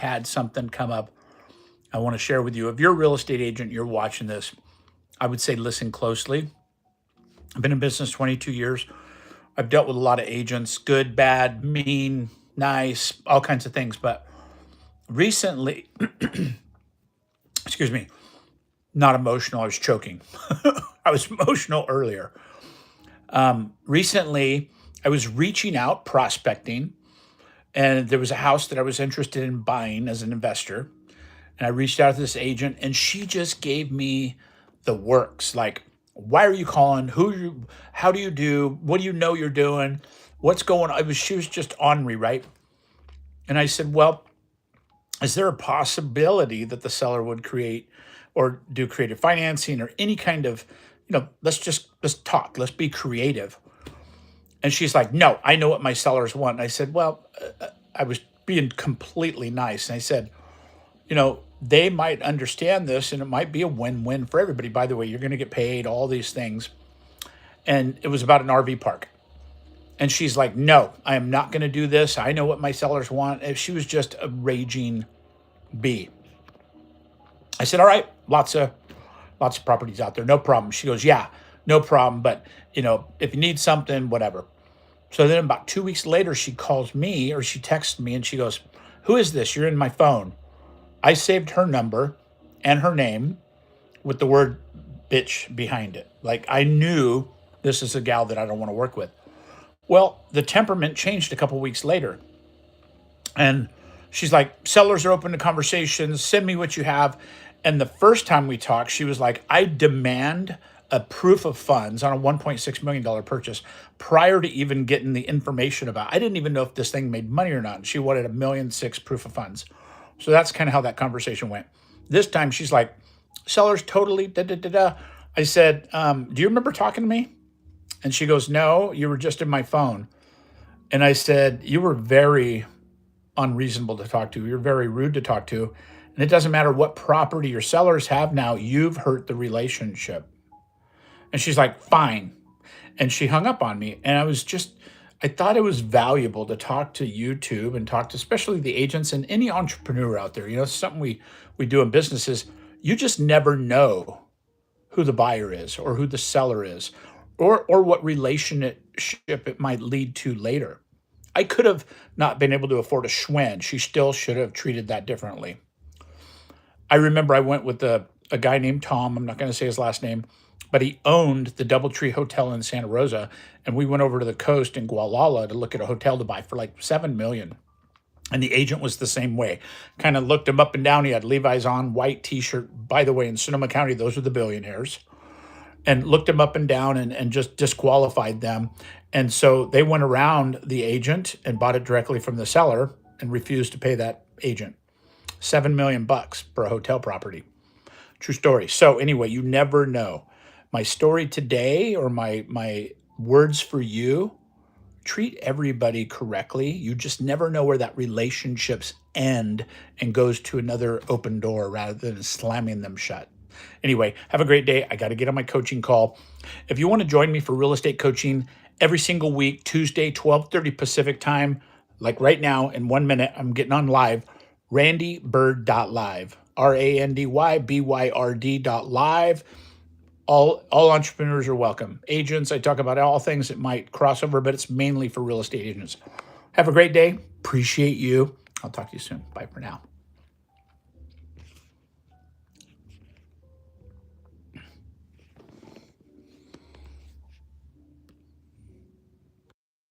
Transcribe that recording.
had something come up I want to share with you. If you're a real estate agent, you're watching this, I would say listen closely. I've been in business 22 years. I've dealt with a lot of agents, good, bad, mean, nice, all kinds of things. But recently, excuse me, not emotional, I was choking. I was emotional earlier. Recently, I was reaching out, prospecting, and there was a house that I was interested in buying as an investor. And I reached out to this agent, and she just gave me the works. Like, why are you calling? How do you do? What do you know you're doing? What's going on? She was just on me, right? And I said, well, is there a possibility that the seller would create or do creative financing or any kind of, let's talk, let's be creative. And she's like, no, I know what my sellers want. And I said, well, I was being completely nice. And I said, they might understand this and it might be a win-win for everybody. By the way, you're going to get paid, all these things. And it was about an RV park. And she's like, no, I am not going to do this. I know what my sellers want. And she was just a raging bee. I said, all right, lots of properties out there. No problem. She goes, yeah, no problem. But, if you need something, whatever. So then about 2 weeks later, she calls me or she texts me and she goes, who is this? You're in my phone. I saved her number and her name with the word bitch behind it. Like, I knew this is a gal that I don't want to work with. Well, the temperament changed a couple weeks later. And she's like, sellers are open to conversations. Send me what you have. And the first time we talked, she was like, I demand a proof of funds on a $1.6 million purchase prior to even getting the information about it. I didn't even know if this thing made money or not. And she wanted $1.6 million proof of funds. So that's kind of how that conversation went. This time she's like, sellers totally da-da-da-da. I said, do you remember talking to me? And she goes, no, you were just in my phone. And I said, you were very unreasonable to talk to. You're very rude to talk to. And it doesn't matter what property your sellers have now, you've hurt the relationship. And she's like, fine. And she hung up on me. And I thought it was valuable to talk to YouTube and talk to especially the agents and any entrepreneur out there. Something we do in businesses, you just never know who the buyer is or who the seller is or what relationship it might lead to later. I could have not been able to afford a Schwinn. She still should have treated that differently. I remember I went with a guy named Tom. I'm not going to say his last name, but he owned the DoubleTree Hotel in Santa Rosa. And we went over to the coast in Gualala to look at a hotel to buy for like $7 million. And the agent was the same way. Kind of looked him up and down. He had Levi's on, white t-shirt. By the way, in Sonoma County, those are the billionaires. And looked him up and down and just disqualified them. And so they went around the agent and bought it directly from the seller and refused to pay that agent $7 million for a hotel property. True story. So anyway, you never know. My story today or my words for you, treat everybody correctly. You just never know where that relationships end and goes to another open door rather than slamming them shut. Anyway, have a great day. I got to get on my coaching call. If you want to join me for real estate coaching every single week, Tuesday, 12:30 Pacific time, like right now in 1 minute, I'm getting on live, randybyrd.live, RandyByrd.live. All entrepreneurs are welcome. Agents, I talk about all things that might cross over, but it's mainly for real estate agents. Have a great day. Appreciate you. I'll talk to you soon. Bye for now.